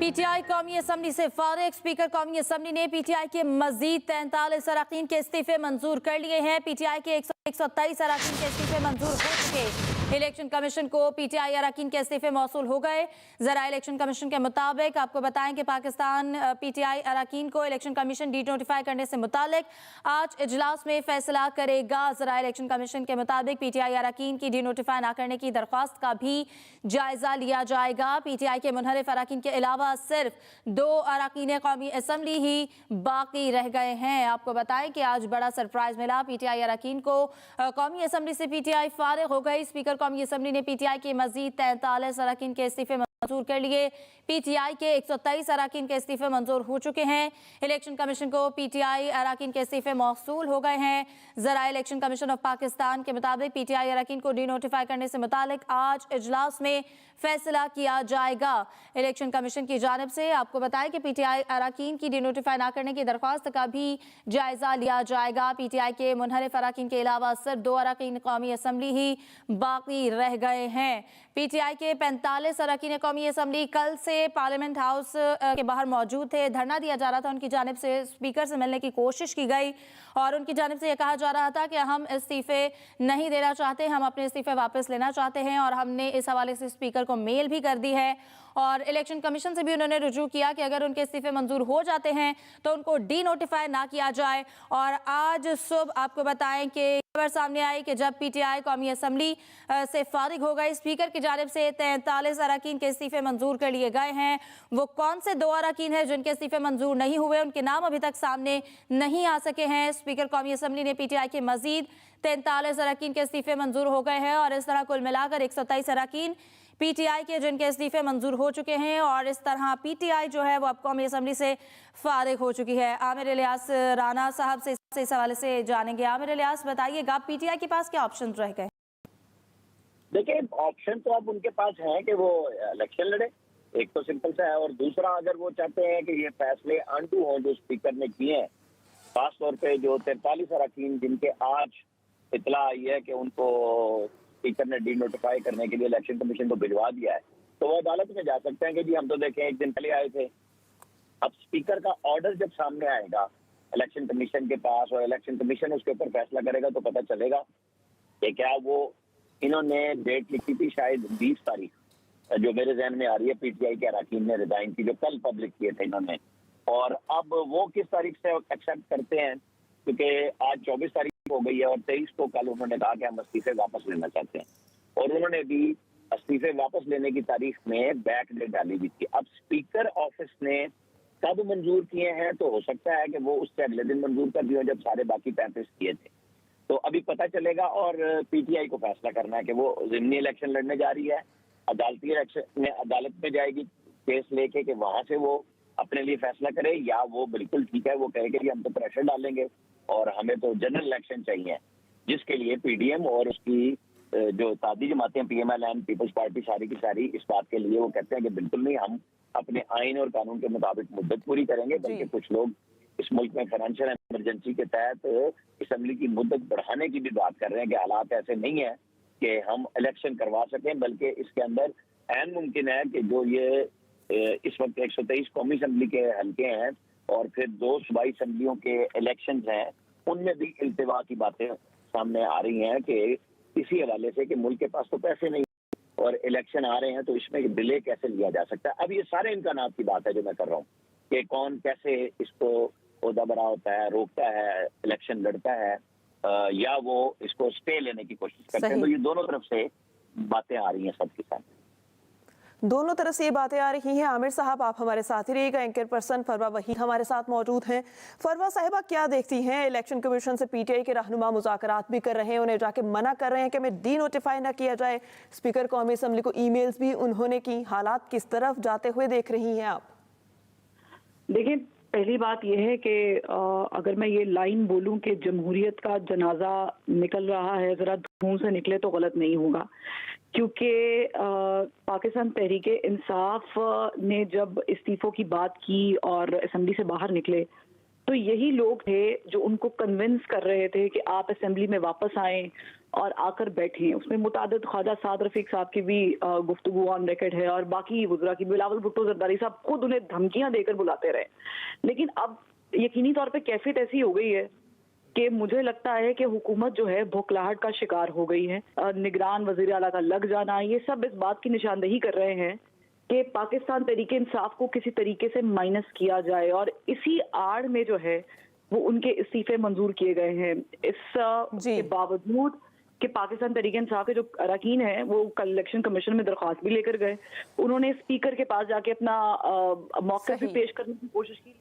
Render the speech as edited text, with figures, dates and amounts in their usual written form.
PTI कौमी assembly से फारिग। स्पीकर कौमी असम्बली ने पीटीआई के मजीद 43 अरकान के इस्तीफे मंजूर कर लिए हैं। पीटीआई के 127 अरकान के इस्तीफे मंजूर हो चुके। इलेक्शन कमीशन को पीटीआई अरकान के इस्तीफे मौसूल हो गए। जरा इलेक्शन कमीशन के मुताबिक आपको बताएं कि पाकिस्तान पीटीआई अरकान को इलेक्शन कमीशन डी नोटिफाई करने से मुतालिक आज इजलास में फैसला करेगा। जरा इलेक्शन कमीशन के मुताबिक पीटीआई अरकान की डी नोटिफाई न करने की दरख्वास्त का भी जायजा लिया जाएगा। पीटीआई के मुनहरिफ अरकान के अलावा सिर्फ 2 अरकान कौमी असम्बली ही बाकी रह गए हैं। आपको बताएं कि आज बड़ा सरप्राइज मिला पीटीआई अरकान को। कौमी असम्बली से पीटीआई फारिग हो गई। स्पीकर कौमी असम्बली ने पीटीआई के मजीद 43 अरकान के इस्तीफे मंजूर कर लिए। पीटीआई के 127 अरकान के इस्तीफे मंजूर हो चुके हैं। इलेक्शन कमीशन को पीटीआई अरकान के इस्तीफे मौसूल हो गए हैं। जरा इलेक्शन कमीशन ऑफ पाकिस्तान के मुताबिक पीटीआई अरकान को डी नोटिफाई करने से मुतालिक आज इजलास में फैसला किया जाएगा। इलेक्शन कमीशन की जानिब से आपको बताएं कि पीटीआई अरकान की डी नोटिफाई न करने की दरख्वास्त का भी जायजा लिया जाएगा। पीटीआई के मुनहरिफ अरकान के अलावा सिर्फ 2 अरकान कौमी असम्बली ही बाकी रह गए हैं। पीटीआई के 45 अरकान कौमी असम्बली कल से पार्लियामेंट हाउस के बाहर मौजूद थे। धरना दिया जा रहा था। उनकी जानिब से स्पीकर से मिलने की कोशिश की गई और उनकी जानिब से यह कहा जा रहा था कि हम इस्तीफे नहीं देना चाहते, हम अपने इस्तीफे वापस लेना चाहते हैं और हमने इस हवाले से स्पीकर को मेल भी कर दी है। और इलेक्शन कमीशन से भी उन्होंने रुजू किया कि अगर उनके इस्तीफे मंजूर हो जाते हैं तो उनको डी नोटिफाई ना किया जाए। और आज सुबह आपको बताएं कि खबर सामने आई कि जब पीटीआई कौमी असम्बली से फारिग हो गई, स्पीकर की जानिब से 43 अरकान के इस्तीफे मंजूर कर लिए गए हैं। वो कौन से 2 अरकान हैं जिनके इस्तीफे मंजूर नहीं हुए, उनके नाम अभी तक सामने नहीं आ सके हैं। स्पीकर कौमी असम्बली ने पीटीआई के मजीद 43 अरकान के इस्तीफे मंजूर हो गए हैं और इस तरह कुल मिलाकर 127 अरकान पीटीआई के जिनके इस्तीफे मंजूर हो चुके हैं। और इस तरह पीटीआई जो है वो अब कौमी असम्बली से फारिग हो चुकी है। आमिर इलियास राना साहब से इस हवाले से जानेंगे। आमिर इलियास, बताइएगा पीटीआई के पास क्या ऑप्शन रह गए? देखिए, ऑप्शन तो अब उनके पास है कि वो इलेक्शन लड़े, एक तो सिंपल सा है। और दूसरा, अगर वो चाहते हैं कि ये फैसले अनडू हों जो स्पीकर ने किए हैं, खासतौर पे जो 43 अरकान जिनके आज इतला आई है कि उनको स्पीकर ने डी नोटिफाई करने के लिए इलेक्शन कमीशन को भिजवा दिया है, तो वो अदालत में जा सकते हैं कि जी हम तो देखें एक दिन पहले आए थे। अब स्पीकर का ऑर्डर जब सामने आएगा इलेक्शन कमीशन के पास और इलेक्शन कमीशन उसके ऊपर फैसला करेगा तो पता चलेगा कि क्या वो इन्होंने डेट लिखी थी शायद 20 तारीख, जो मेरे जहन में आ रही है, पीटीआई के अरकान ने रिजाइन की जो कल पब्लिक किए थे इन्होंने, और अब वो किस तारीख से एक्सेप्ट करते हैं, क्योंकि आज 24 तारीख हो गई है और 23 को कल उन्होंने कहा कि हम इस्तीफे वापस लेना चाहते हैं और उन्होंने भी इस्तीफे वापस लेने की तारीख में बैक डेट डाली हुई थी। अब स्पीकर ऑफिस ने कब मंजूर किए हैं तो हो सकता है कि वो उससे अगले दिन मंजूर कर दिए जब सारे बाकी 35 किए थे, तो अभी पता चलेगा। और पीटीआई को फैसला करना है कि वो जिमनी इलेक्शन लड़ने जा रही है, अदालती इलेक्शन में अदालत में जाएगी केस लेके कि वहां से वो अपने लिए फैसला करे, या वो बिल्कुल ठीक है वो कहे कि हम तो प्रेशर डालेंगे और हमें तो जनरल इलेक्शन चाहिए, जिसके लिए पीडीएम और उसकी जो तादी जमातें पीएमएल, पीपल्स पार्टी, सारी की सारी इस बात के लिए वो कहते हैं कि बिल्कुल नहीं, हम अपने आइन और कानून के मुताबिक मुद्दत पूरी करेंगे। बल्कि कुछ लोग इस मुल्क में फाइनेंशियल इमरजेंसी के तहत असेंबली की मुद्दत बढ़ाने की भी बात कर रहे हैं कि हालात ऐसे नहीं है कि हम इलेक्शन करवा सकें, बल्कि इसके अंदर ऐन मुमकिन है कि जो ये इस वक्त 123 कौमी असम्बली के हल्के हैं और फिर 2 सूबाई असम्बलियों के इलेक्शन हैं, उनमें भी इल्तिवा की बातें सामने आ रही हैं कि इसी हवाले से कि मुल्क के पास तो पैसे नहीं और इलेक्शन आ रहे हैं तो इसमें डिले कैसे लिया जा सकता है। अब ये सारे इम्कानात की बात है जो मैं कर रहा हूँ कि कौन कैसे इसको ओहदा बरा होता है, रोकता है, इलेक्शन लड़ता है, या वो इसको स्टे लेने की कोशिश करते हैं। तो ये दोनों तरफ से बातें आ रही हैं सबके सामने, दोनों तरफ से ये बातें आ रही हैं। आमिर साहब, आप हमारे साथ ही रहिएगा। एंकर पर्सन फरवा वही हमारे साथ मौजूद हैं। फरवा साहिबा, क्या देखती हैं? इलेक्शन कमीशन से पीटीआई के रहनुमा मुज़ाकरात भी कर रहे हैं, उन्हें जाके मना कर रहे हैं कि हमें डी नोटिफाई ना किया जाए। स्पीकर कौमी असम्बली को ईमेल्स भी उन्होंने की। हालात किस तरफ जाते हुए देख रही हैं आप? देखिए, पहली बात यह है कि अगर मैं ये लाइन बोलूं कि जमहूरियत का जनाजा निकल रहा है, ज़रा धूम से निकले तो गलत नहीं होगा, क्योंकि पाकिस्तान तहरीके इंसाफ ने जब इस्तीफों की बात की और असेंबली से बाहर निकले तो यही लोग थे जो उनको कन्विंस कर रहे थे कि आप असेंबली में वापस आएं और आकर बैठे। उसमें मुतादिद ख्वाजा साद रफीक साहब की भी गुफ्तगू ऑन रिकॉर्ड है और बाकी वज़रा की, बिलावल भुट्टो जरदारी साहब खुद उन्हें धमकियां देकर बुलाते रहे। लेकिन अब यकीनी तौर पे कैफियत ऐसी हो गई है कि मुझे लगता है कि हुकूमत जो है भुखलाहट का शिकार हो गई है। निगरान वज़ीर आला का लग जाना, ये सब इस बात की निशानदेही कर रहे हैं कि पाकिस्तान तहरीक इंसाफ को किसी तरीके से माइनस किया जाए, और इसी आड़ में जो है वो उनके इस्तीफे मंजूर किए गए हैं। के बावजूद कि पाकिस्तान तहरीक इंसाफ के जो अरकान हैं वो कल इलेक्शन कमीशन में दरख्वास्त भी लेकर गए, उन्होंने स्पीकर के पास जाके अपना मौका भी पेश करने की कोशिश की।